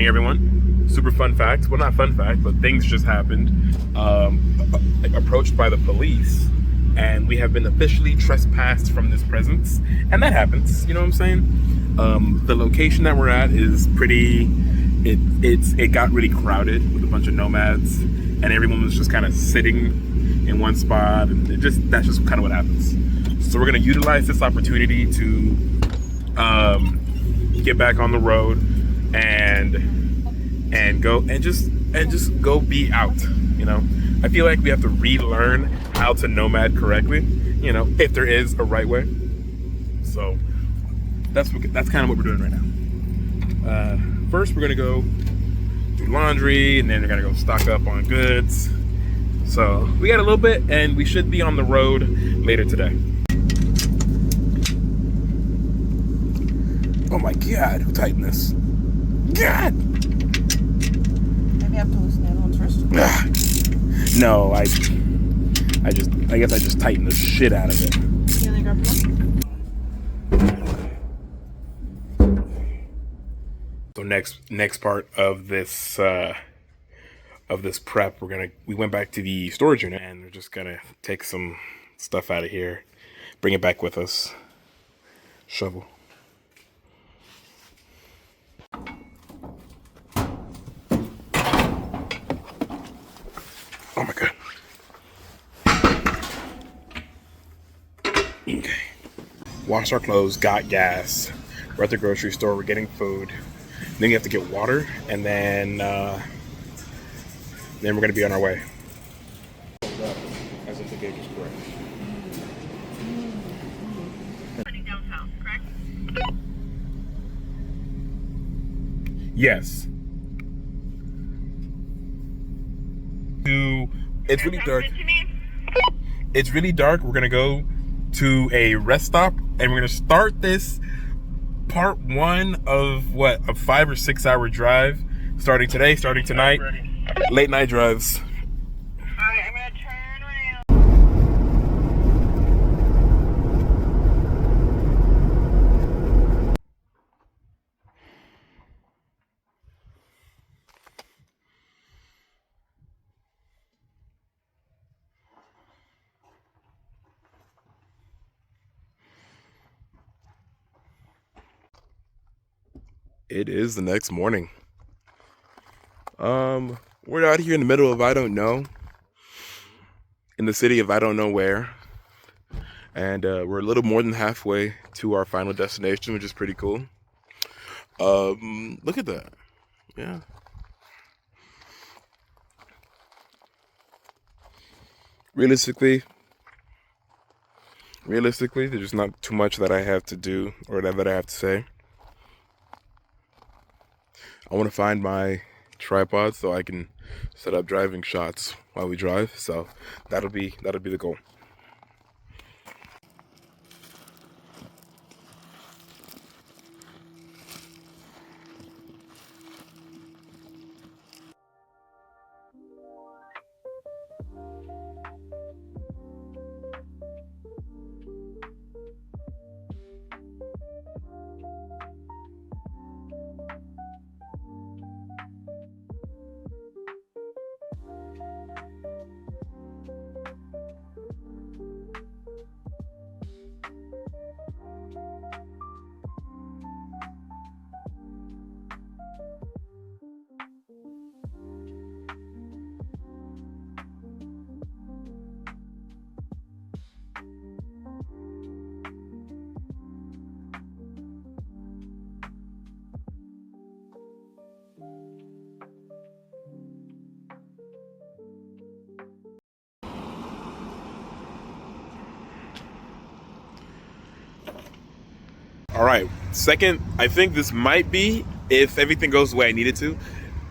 morning, everyone. Super fun fact. Well, not fun fact, but things just happened. Approached by the police, and we have been officially trespassed from this presence. And that happens, you know what I'm saying? The location that we're at is pretty, it got really crowded with a bunch of nomads, and everyone was just kind of sitting in one spot, and that's just kind of what happens. So we're gonna utilize this opportunity to get back on the road and go and just go be out. You know, I feel like we have to relearn how to nomad correctly, you know, if there is a right way. So that's kind of what we're doing right now. First we're gonna go do laundry, and then we're gonna go stock up on goods. So we got a little bit, and we should be on the road later today. Oh my God, who tightened this? God! Maybe I have to loosen the other ones first. No, I guess I just tightened the shit out of it. You only grab one? So next part of this prep, we went back to the storage unit, and we're just gonna take some stuff out of here, bring it back with us. Shovel. Oh my God. Okay. Washed our clothes, got gas. We're at the grocery store, we're getting food. Then you have to get water, and then we're gonna be on our way. As if the gauge is correct. Heading downtown, correct? Yes. It's really dark. It's really dark. We're gonna go to a rest stop, and we're gonna start this part one of a 5 or 6 hour drive, starting today, starting tonight. Late night drives. Alright, I'm gonna turn around. It is the next morning. We're out here in the middle of I don't know, in the city of I don't know where, and we're a little more than halfway to our final destination, which is pretty cool. Look at that. Yeah. Realistically, there's not too much that I have to do or that I have to say. I want to find my tripod so I can set up driving shots while we drive. So that'll be the goal. All right, second, I think this might be, if everything goes the way I need it to,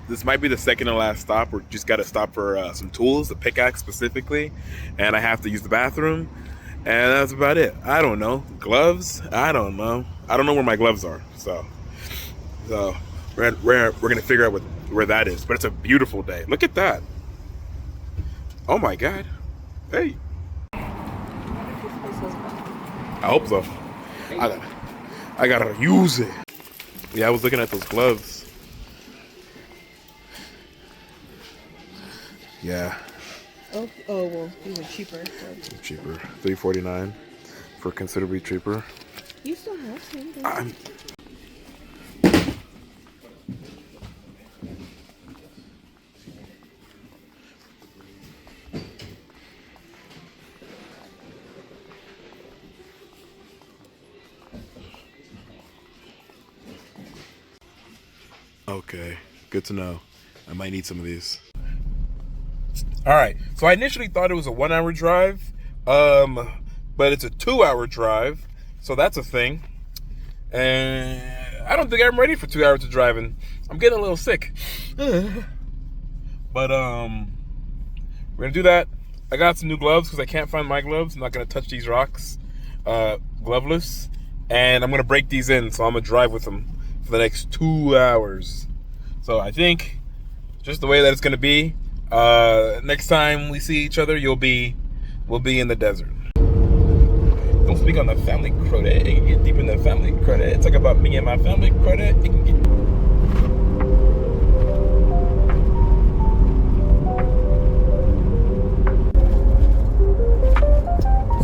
this might be the second to last stop. We're just got to stop for some tools, a pickaxe specifically, and I have to use the bathroom, and that's about it. I don't know. Gloves? I don't know. I don't know where my gloves are, so we're gonna figure out where that is. But it's a beautiful day. Look at that. Oh my God. Hey. I hope so. I gotta use it. Yeah, I was looking at those gloves. Yeah, Oh, well, these are cheaper. But cheaper. $3.49 for considerably cheaper. you still have some. Don't I'm, you? okay, good to know. I might need some of these. All right, so I initially thought it was a 1 hour drive, but it's a 2 hour drive, so that's a thing. And I don't think I'm ready for 2 hours of driving. I'm getting a little sick. But we're gonna do that. I got some new gloves because I can't find my gloves. I'm not gonna touch these rocks, gloveless, and I'm gonna break these in. So I'm gonna drive with them for the next 2 hours. So I think just the way that it's gonna be. Next time we see each other, we'll be in the desert. Don't speak on the family credit. It can get deep in the family credit. Talk about me and my family credit. It can get.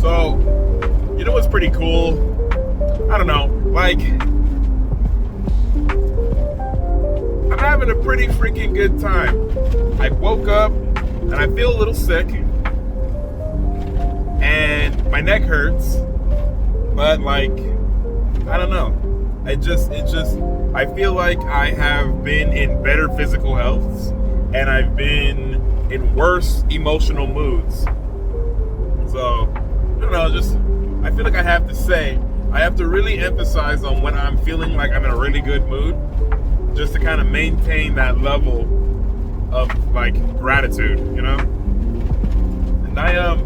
So, you know what's pretty cool? I don't know, like, I'm having a pretty freaking good time. I woke up and I feel a little sick and my neck hurts, but like, I don't know. I feel like I have been in better physical health and I've been in worse emotional moods. So, I don't know, I feel like I have to really emphasize on when I'm feeling like I'm in a really good mood, just to kind of maintain that level of like gratitude, you know? And I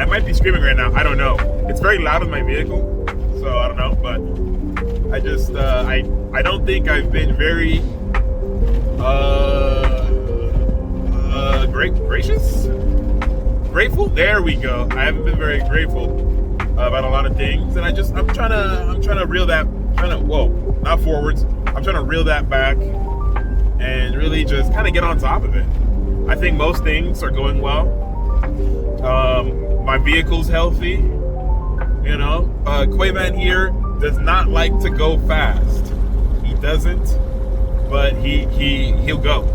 might be screaming right now, I don't know. It's very loud in my vehicle, so I don't know, but I just, I don't think I've been very, gracious? Grateful? There we go. I haven't been very grateful about a lot of things, and I'm trying to reel that, not forwards. I'm trying to reel that back and really just kind of get on top of it. I think most things are going well. My vehicle's healthy. You know, Quayman here does not like to go fast. He doesn't, but he'll go.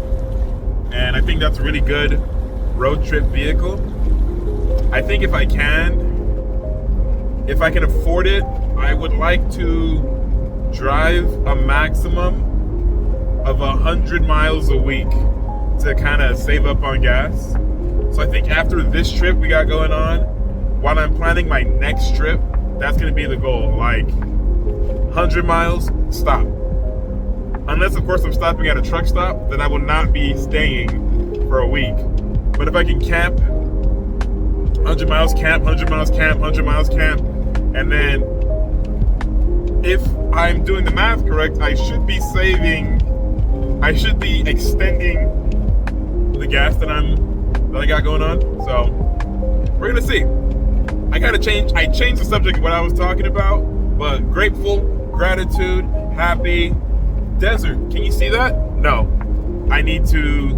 And I think that's a really good road trip vehicle. I think if I can afford it, I would like to drive a maximum of 100 miles a week to kind of save up on gas. So I think after this trip we got going on, while I'm planning my next trip, that's going to be the goal. Like 100 miles, stop. Unless, of course, I'm stopping at a truck stop, then I will not be staying for a week. But if I can camp, 100 miles camp, 100 miles camp, 100 miles camp, and then if I'm doing the math correct, I should be extending the gas that I got going on. So we're gonna see. I changed the subject of what I was talking about, but grateful, gratitude, happy, desert. Can you see that? No. I need to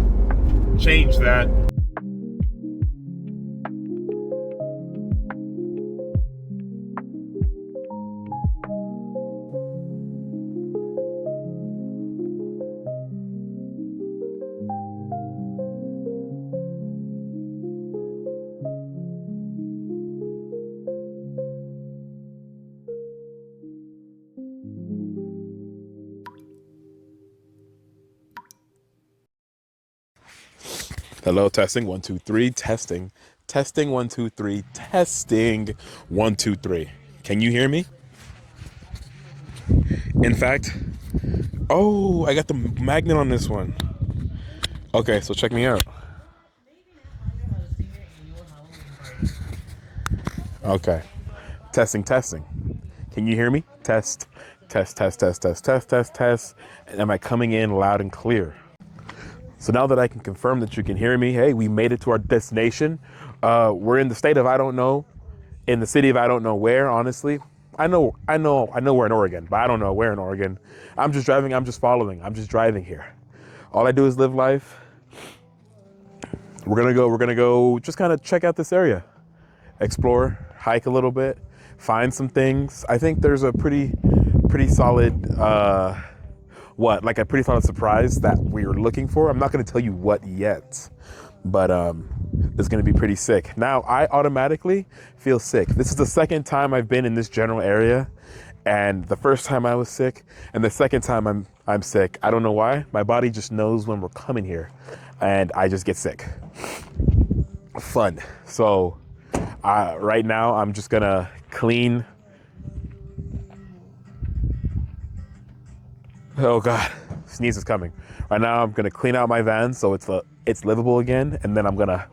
change that. Hello, testing 1 2 3, testing 1 2 3, testing 1 2 3. Can you hear me? In fact, I got the magnet on this one. Okay, so check me out. Okay, testing. Can you hear me? Test. And am I coming in loud and clear? So now that I can confirm that you can hear me, hey, we made it to our destination. We're in the state of I don't know, in the city of I don't know where, honestly. I know we're in Oregon, but I don't know where in Oregon. I'm just driving, I'm just following, I'm just driving here. All I do is live life. we're gonna go just kind of check out this area, explore, hike a little bit, find some things. I think there's a pretty solid a pretty solid surprise that we were looking for. I'm not gonna tell you what yet, but it's gonna be pretty sick. Now I automatically feel sick. This is the second time I've been in this general area, and the first time I was sick, and the second time I'm sick. I don't know why. My body just knows when we're coming here, and I just get sick. Fun. So right now I'm just gonna clean. Oh God, sneeze is coming. Right now I'm gonna clean out my van so it's livable again, and then I'm gonna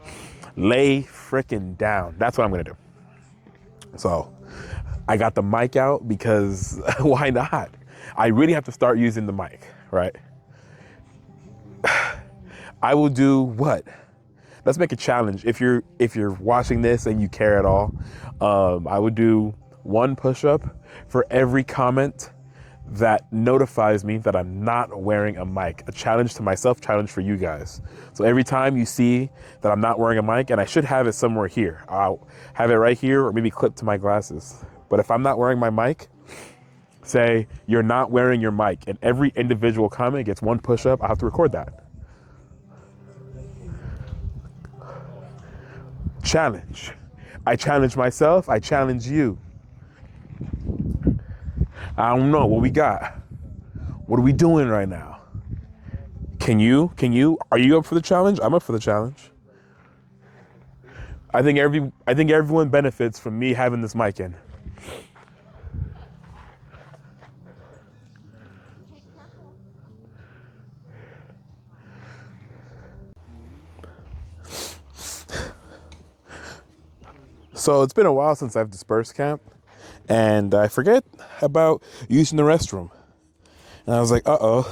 lay frickin' down. That's what I'm gonna do. So I got the mic out because why not? I really have to start using the mic, right? I will do what? Let's make a challenge. If you're watching this and you care at all, I would do 1 push-up for every comment that notifies me that I'm not wearing a mic. A challenge to myself, challenge for you guys. So every time you see that I'm not wearing a mic, and I should have it somewhere here, I'll have it right here or maybe clipped to my glasses. But if I'm not wearing my mic, say you're not wearing your mic, and every individual comment gets 1 push-up, I'll have to record that. Challenge. I challenge myself, I challenge you. I don't know what we got. What are we doing right now? Are you up for the challenge? I'm up for the challenge. I think everyone benefits from me having this mic in. So it's been a while since I've dispersed camp, and I forget about using the restroom. And I was like, uh-oh,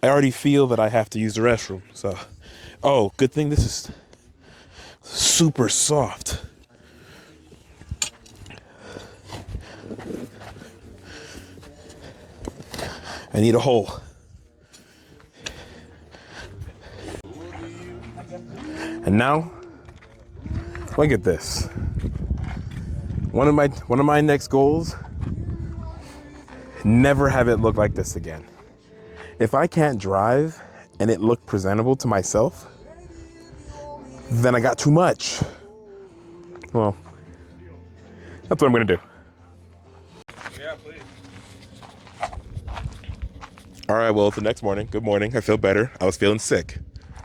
I already feel that I have to use the restroom. So, oh, good thing this is super soft. I need a hole. And now, look at this. One of my next goals, never have it look like this again. If I can't drive and it look presentable to myself, then I got too much. Well, that's what I'm gonna do. Yeah, please. All right, well, it's the next morning. Good morning. I feel better. I was feeling sick,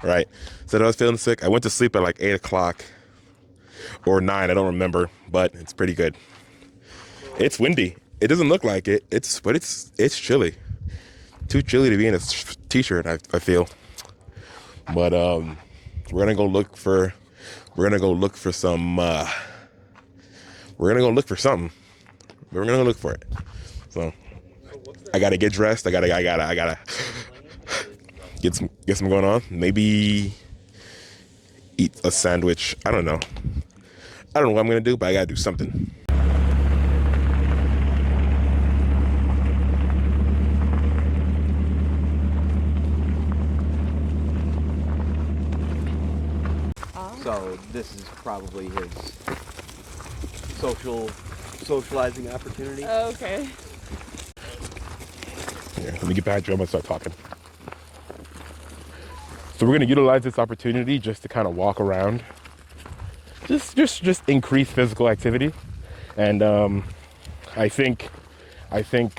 right? So I was feeling sick. I went to sleep at like 8 o'clock or 9. I don't remember, but it's pretty good. It's windy. It doesn't look like it. It's chilly. Too chilly to be in a t-shirt, I feel. But we're gonna go look for something. We're gonna go look for it. So I gotta get dressed. I gotta get some going on. Maybe eat a sandwich. I don't know what I'm gonna do, but I gotta do something. So this is probably his socializing opportunity. Oh, okay. Here, let me get back to you. I'm gonna start talking. So we're gonna utilize this opportunity just to kind of walk around, just increase physical activity, and I think since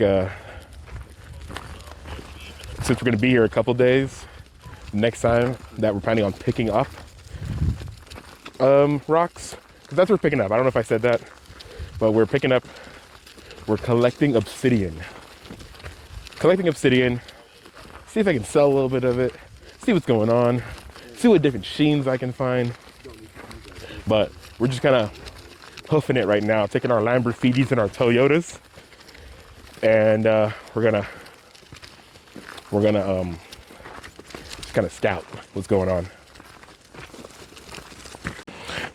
we're gonna be here a couple days, next time that we're planning on picking up rocks, because that's what we're picking up. I don't know if I said that, but we're collecting obsidian. See if I can sell a little bit of it, see what's going on, see what different sheens I can find. But we're just kind of hoofing it right now, taking our Lamborghinis and our Toyotas, and we're gonna just kind of scout what's going on.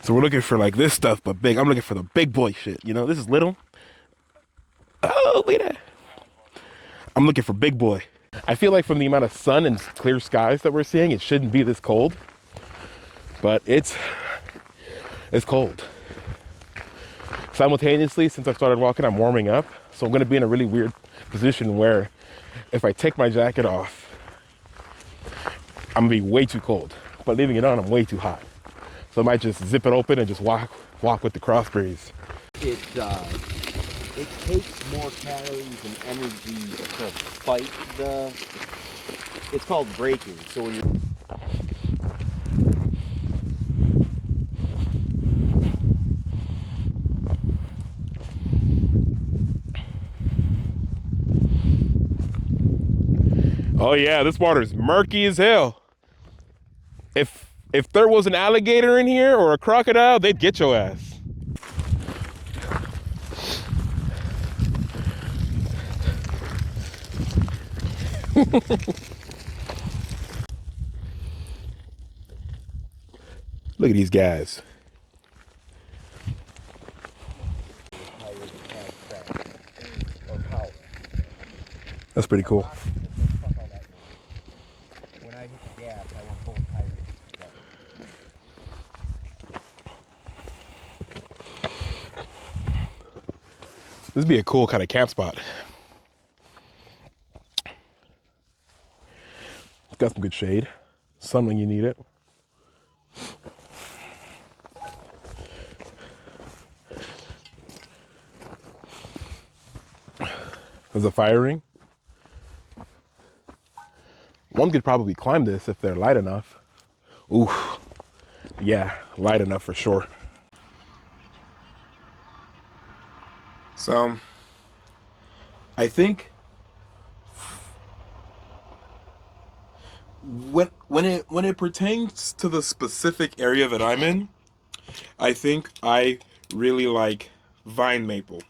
So we're looking for like this stuff, but big. I'm looking for the big boy shit. You know, this is little. Oh, look at that. I'm looking for big boy. I feel like from the amount of sun and clear skies that we're seeing, it shouldn't be this cold. but it's cold. Simultaneously, since I started walking, I'm warming up. So I'm gonna be in a really weird position where if I take my jacket off, I'm gonna be way too cold. But leaving it on, I'm way too hot. So I might just zip it open and just walk with the cross breeze. It takes more calories and energy to fight the. It's called braking. So when you. Oh yeah, this water's murky as hell. If there was an alligator in here or a crocodile, they'd get your ass. Look at these guys. That's pretty cool. When I hit the gas, I went full tires. This would be a cool kind of camp spot. It's got some good shade. Sun when you need it. There's a fire ring. One could probably climb this if they're light enough. Ooh, yeah, light enough for sure. So, I think when it pertains to the specific area that I'm in, I think I really like vine maple.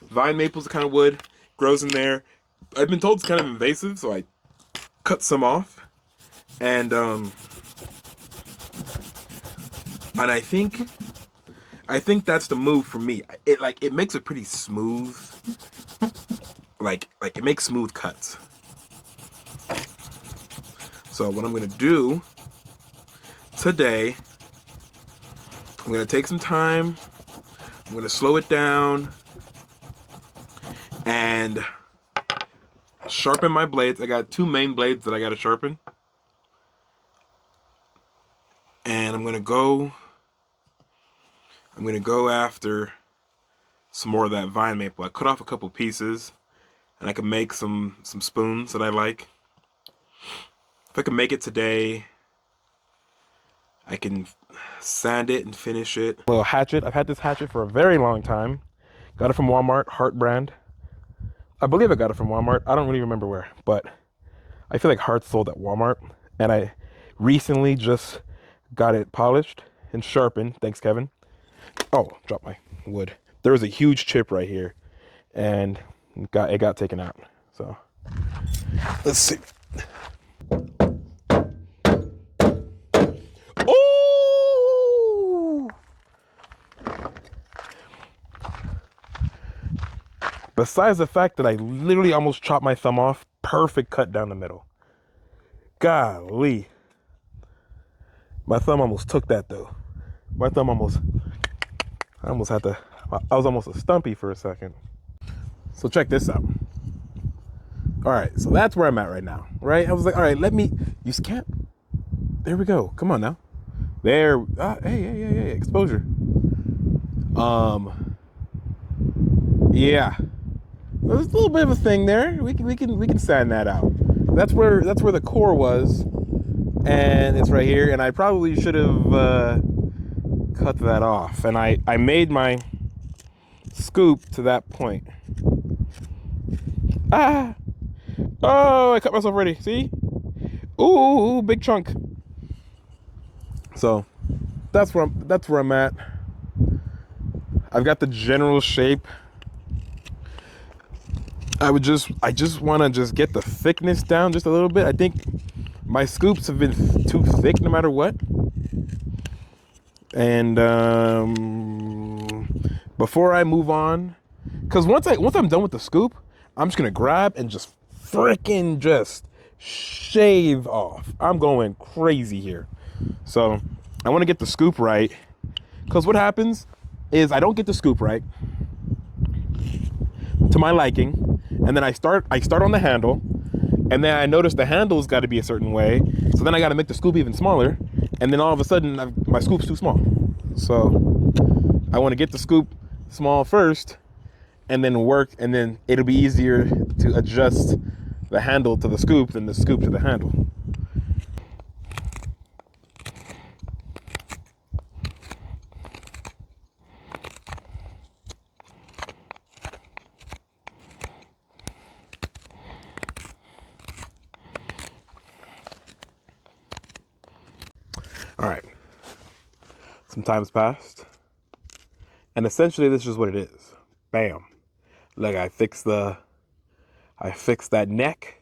Vine maple is the kind of wood, grows in there. I've been told it's kind of invasive, so I cut some off, and I think that's the move for me. It makes it pretty smooth. Like it makes smooth cuts. So what I'm gonna do today, I'm gonna take some time. I'm gonna slow it down and sharpen my blades. I got two main blades that I gotta sharpen. And I'm gonna go after some more of that vine maple. I cut off a couple pieces and I can make some spoons that I like. If I can make it today, I can sand it and finish it. Little hatchet. I've had this hatchet for a very long time. Got it from Walmart, Hart brand. I believe I got it from Walmart. I don't really remember where, but I feel like Hart sold at Walmart. And I recently just got it polished and sharpened. Thanks, Kevin. Oh, dropped my wood. There was a huge chip right here, and it got taken out. So let's see. Oh! Besides the fact that I literally almost chopped my thumb off, perfect cut down the middle. Golly. My thumb almost took that though. I was almost a stumpy for a second. So check this out. All right, so that's where I'm at right now, right? I was like, all right, you can't. There we go. Come on now. There. Hey, exposure. Yeah. There's a little bit of a thing there. We can sand that out. That's where the core was, and it's right here. And I probably should have cut that off. And I made my scoop to that point. Ah! Oh, I cut myself already. See? Ooh, big chunk. So that's where I'm at. I've got the general shape. I just want to get the thickness down just a little bit. I think my scoops have been too thick no matter what. And before I move on, because once I'm done with the scoop, I'm just gonna grab and just freaking just shave off. I'm going crazy here. So I want to get the scoop right, because what happens is I don't get the scoop right to my liking, and then I start on the handle, and then I notice the handle's got to be a certain way, so then I got to make the scoop even smaller, and then all of a sudden my scoop's too small. So I want to get the scoop small first, and then work, and then it'll be easier to adjust the handle to the scoop than the scoop to the handle. All right, some time's passed, and essentially this is what it is. Bam. Like I fixed that neck,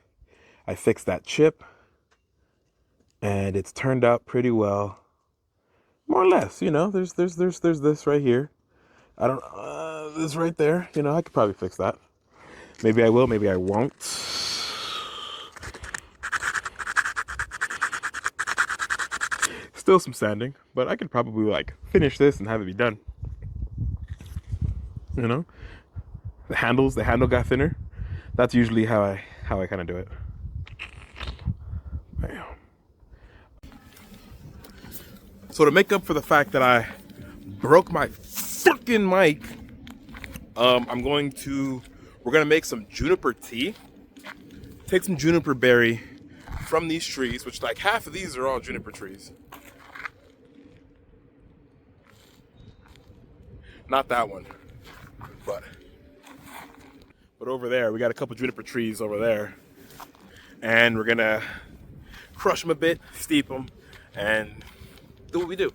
I fixed that chip, and it's turned out pretty well, more or less. You know, there's this right here. I don't this right there. You know, I could probably fix that. Maybe I will, maybe I won't. Still some sanding, but I could probably like finish this and have it be done. You know, the handle got thinner. That's usually how I kind of do it. Bam. So to make up for the fact that I broke my freaking mic, we're gonna make some juniper tea. Take some juniper berry from these trees, which like half of these are all juniper trees. Not that one, but over there, we got a couple juniper trees over there. And we're gonna crush them a bit, steep them, and do what we do.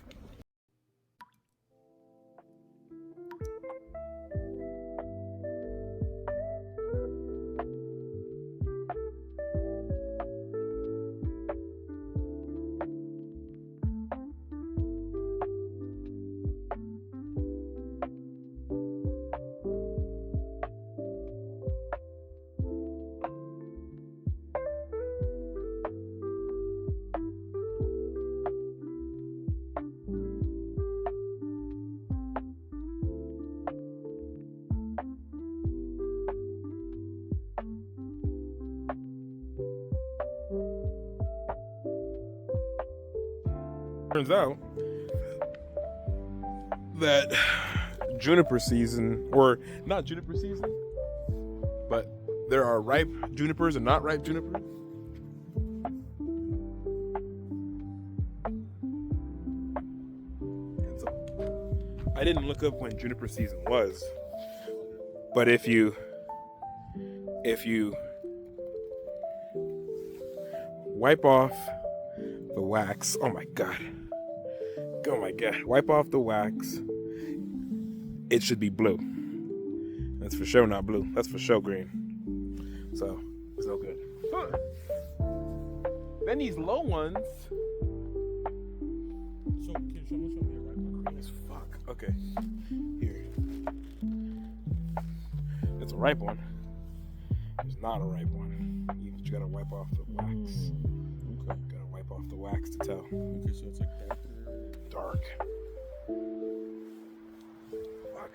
Turns out that juniper season, or not juniper season, but there are ripe junipers and not ripe junipers. And so I didn't look up when juniper season was, but if you wipe off the wax, oh my god, wipe off the wax, it should be blue. That's for sure not blue. That's for sure green. So it's no good. Then these low ones. So can someone show me a ripe one? Green as fuck. Okay. Here. It's a ripe one. It's not a ripe one. You gotta wipe off the wax. Okay. Gotta wipe off the wax to tell. Okay, so it's like dark. Fuck.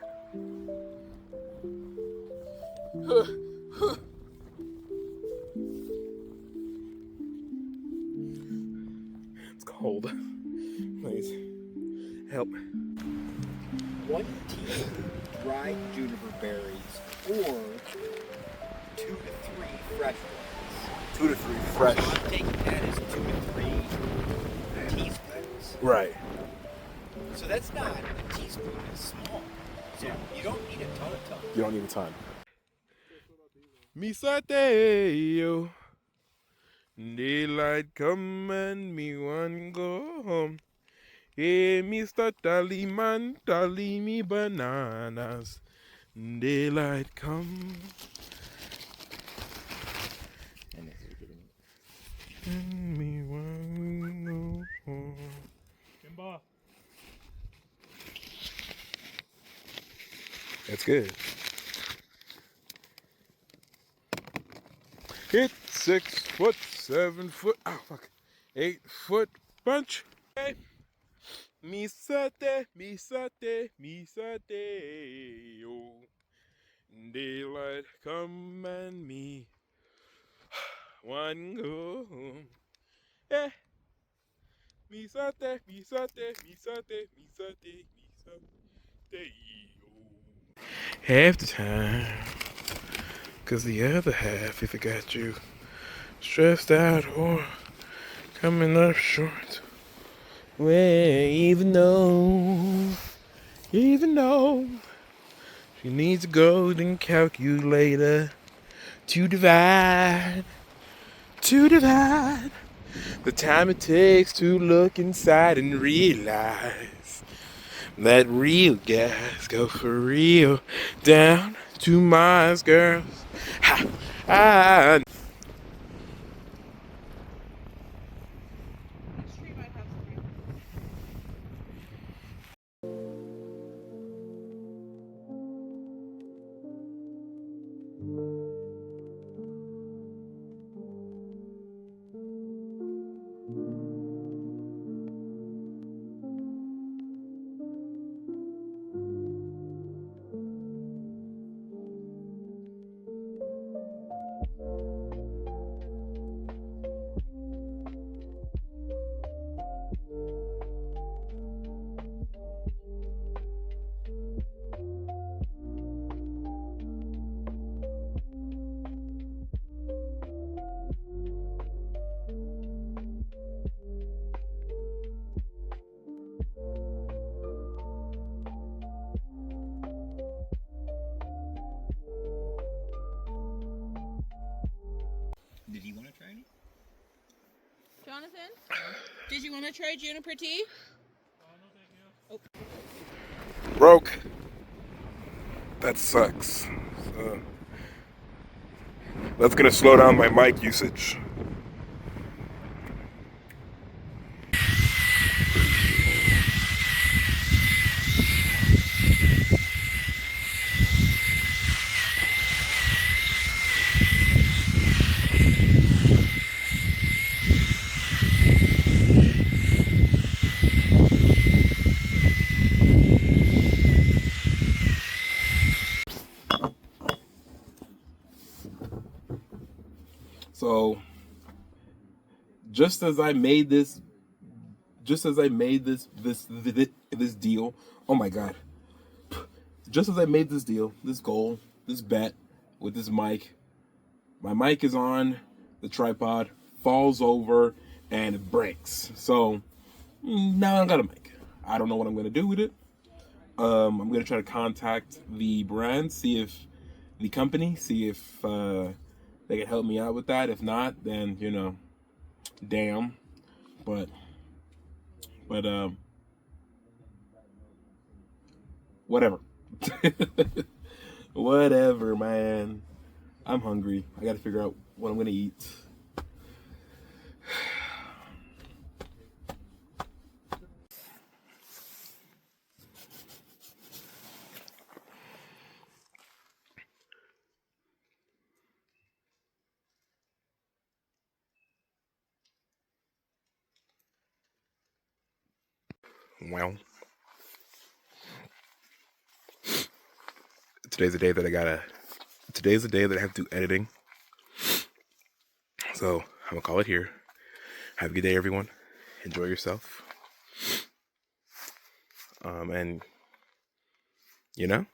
It's cold. Please help. 1 teaspoon dried juniper berries, or 2 to 3 fresh ones. 2 to 3 fresh. So I'm taking that as 2 to 3 teaspoons. Right. So that's not, a teaspoon is small. So you don't need a ton. You don't need a ton. Me sateo, daylight come and me one go home. Hey, Mr. Tallyman, tally me bananas. Daylight come. And me one go home. Kimba. That's good. It's 6 foot, 7 foot, oh fuck, 8 foot bunch. Okay. Misate, misate, misate, oh. Daylight come and me. One go home. Eh. Misate, misate, misate, misate, misate, oh. Half the time. Cause the other half, if it got you stressed out or coming up short. Well, even though she needs a golden calculator to divide the time it takes to look inside and realize that real guys go for real down to Mars, girls. Ha! Ah! This tree might have some. Did you want to try any? Jonathan, did you want to try juniper tea? Broke. That sucks. So, that's gonna slow down my mic usage. So, just as I made this deal, oh my god. Just as I made this deal, this goal, this bet with this mic, my mic is on the tripod, falls over, and it breaks. So now I got a mic. I don't know what I'm gonna do with it. I'm gonna try to contact the brand, see if the company, see if they can help me out with that. If not, then damn. But whatever. Whatever, man. I'm hungry. I gotta figure out what I'm gonna eat. Well, today's the day that I have to do editing. So I'm gonna call it here. Have a good day, everyone. Enjoy yourself. And you know.